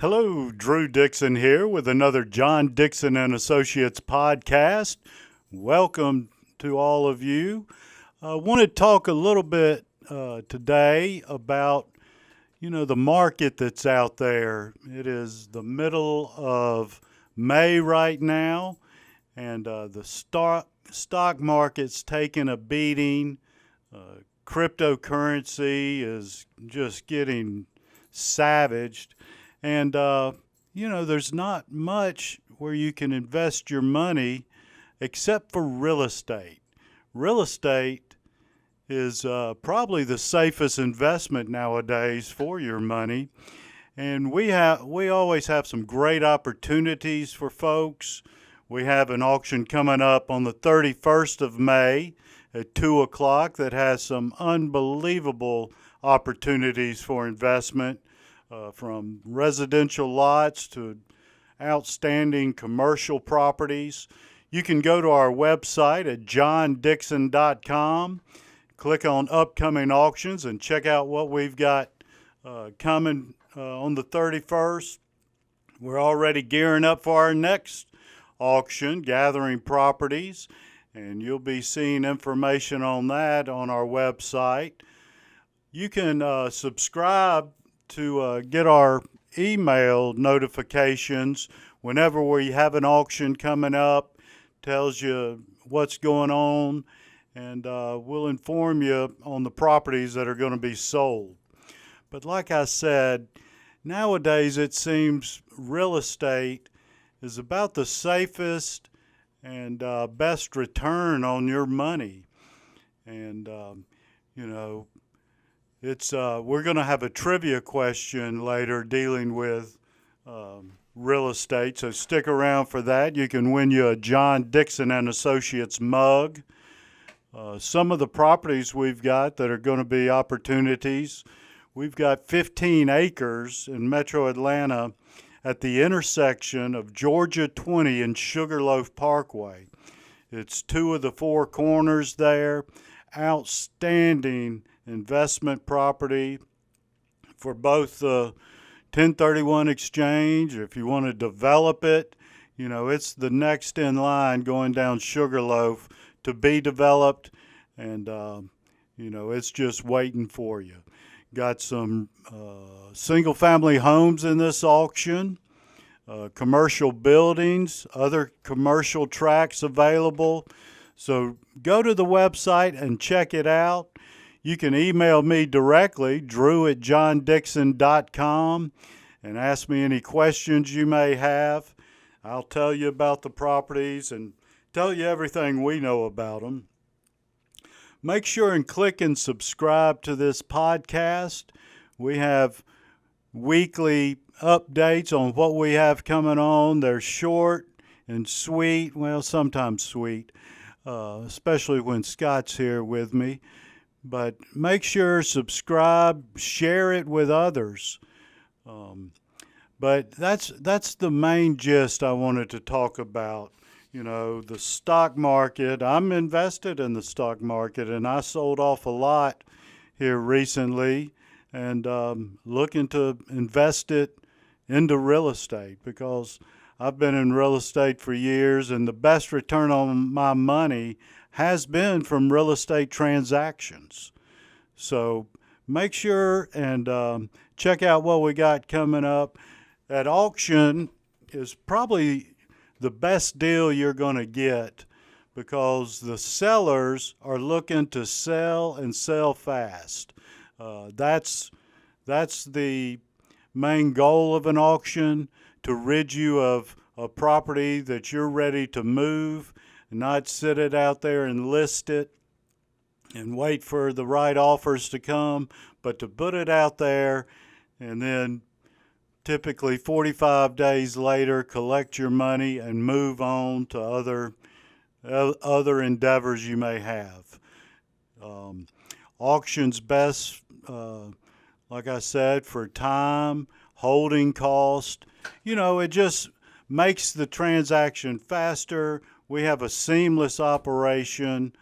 Hello, Drew Dixon here with another John Dixon and Associates podcast. Welcome to all of you. I want to talk a little bit today about the market that's out there. It is the middle of May right now, and the stock market's taking a beating. Cryptocurrency is just getting savaged. And, there's not much where you can invest your money except for real estate. Real estate is probably the safest investment nowadays for your money. And we always have some great opportunities for folks. We have an auction coming up on the 31st of May at 2 o'clock that has some unbelievable opportunities for investment. From residential lots to outstanding commercial properties. You can go to our website at johndixon.com, click on upcoming auctions, and check out what we've got coming on the 31st. We're already gearing up for our next auction, gathering properties, and you'll be seeing information on that on our website. You can subscribe to get our email notifications whenever we have an auction coming up. Tells you what's going on, and we'll inform you on the properties that are going to be sold. But like I said, nowadays it seems real estate is about the safest and best return on your money. And, we're going to have a trivia question later dealing with real estate, so stick around for that. You can win you a John Dixon and Associates mug. Some of the properties we've got that are going to be opportunities, we've got 15 acres in Metro Atlanta at the intersection of Georgia 20 and Sugarloaf Parkway. It's two of the four corners there. Outstanding investment property for both the 1031 exchange. If you want to develop it, it's the next in line going down Sugarloaf to be developed, and it's just waiting for you. Got some single family homes in this auction, commercial buildings, other commercial tracts available. So go to the website and check it out. You can email me directly, drew@johndixon.com, and ask me any questions you may have. I'll tell you about the properties and tell you everything we know about them. Make sure and click and subscribe to this podcast. We have weekly updates on what we have coming on. They're short and sweet, well, sometimes sweet, especially when Scott's here with me. But make sure, subscribe, share it with others. But that's the main gist I wanted to talk about. The stock market. I'm invested in the stock market, and I sold off a lot here recently, and looking to invest it into real estate because I've been in real estate for years, and the best return on my money has been from real estate transactions. So make sure and check out what we got coming up. That auction is probably the best deal you're going to get because the sellers are looking to sell and sell fast. That's the main goal of an auction, to rid you of a property that you're ready to move, not sit it out there and list it and wait for the right offers to come, but to put it out there and then typically 45 days later collect your money and move on to other endeavors you may have. Auctions best, like I said, for time, holding cost. It just makes the transaction faster. We have a seamless operation.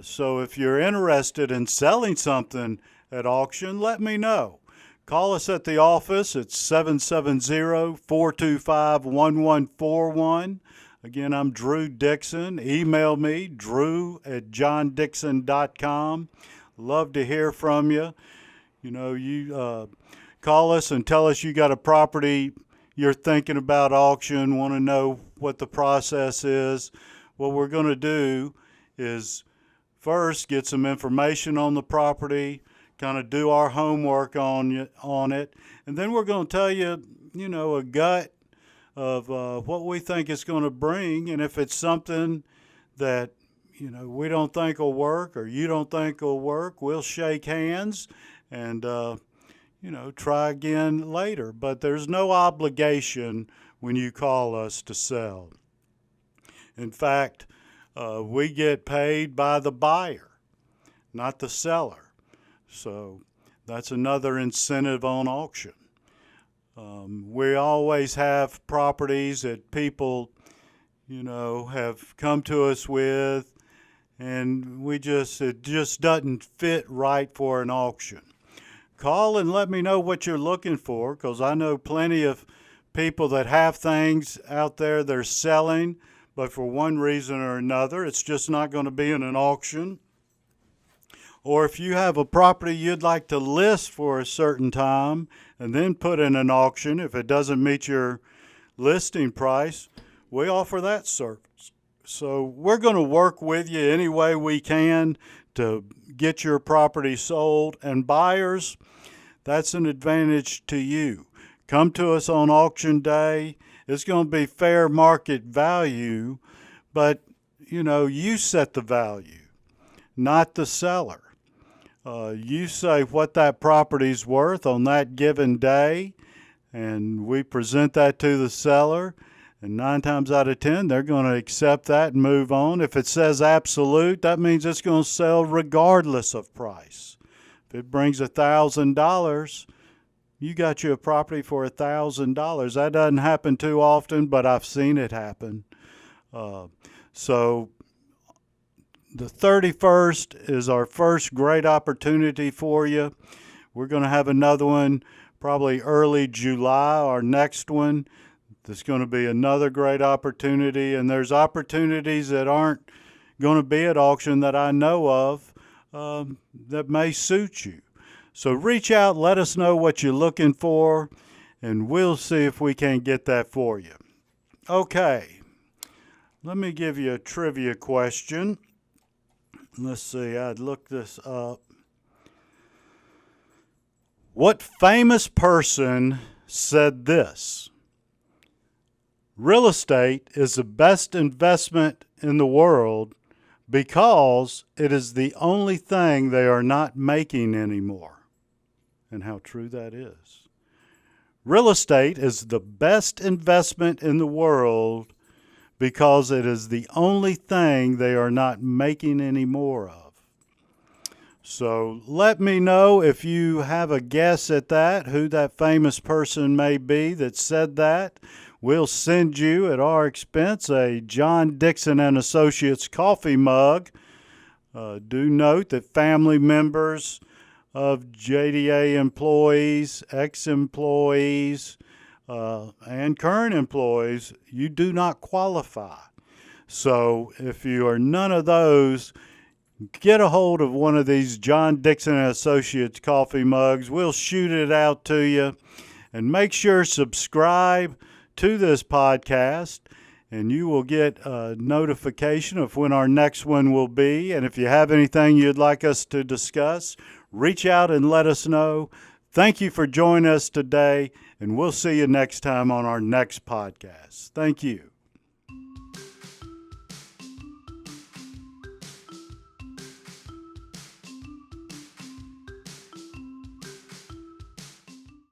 So if you're interested in selling something at auction, let me know. Call us at the office at 770-425-1141. Again, I'm Drew Dixon. Email me, drew@johndixon.com. Love to hear from you. You call us and tell us you got a property you're thinking about auction, want to know what the process is. What we're going to do is first get some information on the property, kind of do our homework on it, and then we're going to tell you, a gut of what we think it's going to bring, and if it's something that we don't think will work or you don't think will work, we'll shake hands and try again later. But there's no obligation when you call us to sell. In fact, we get paid by the buyer, not the seller. So that's another incentive on auction. We always have properties that people, have come to us with, and it just doesn't fit right for an auction. Call and let me know what you're looking for, because I know plenty of people that have things out there they're selling, but for one reason or another, it's just not going to be in an auction. Or if you have a property you'd like to list for a certain time and then put in an auction, if it doesn't meet your listing price, we offer that service. So we're going to work with you any way we can to get your property sold. And buyers, that's an advantage to you. Come to us on auction day. It's going to be fair market value, but you set the value, not the seller. You say what that property's worth on that given day, and we present that to the seller, and 9 times out of 10, they're going to accept that and move on. If it says absolute, that means it's going to sell regardless of price. If it brings $1,000, you got you a property for $1,000. That doesn't happen too often, but I've seen it happen. So the 31st is our first great opportunity for you. We're going to have another one probably early July, our next one. There's going to be another great opportunity, and there's opportunities that aren't going to be at auction that I know of that may suit you. So reach out, let us know what you're looking for, and we'll see if we can get that for you. Okay, let me give you a trivia question. Let's see, I'd look this up. What famous person said this? Real estate is the best investment in the world because it is the only thing they are not making anymore. And how true that is. Real estate is the best investment in the world because it is the only thing they are not making any more of. So let me know if you have a guess at that, who that famous person may be that said that. We'll send you at our expense a John Dixon Associates coffee mug. Do note that family members of JDA employees, ex-employees, and current employees, you do not qualify. So if you are none of those, get a hold of one of these John Dixon Associates coffee mugs. We'll shoot it out to you. And make sure subscribe to this podcast, and you will get a notification of when our next one will be. And if you have anything you'd like us to discuss, reach out and let us know. Thank you for joining us today, and we'll see you next time on our next podcast. Thank you.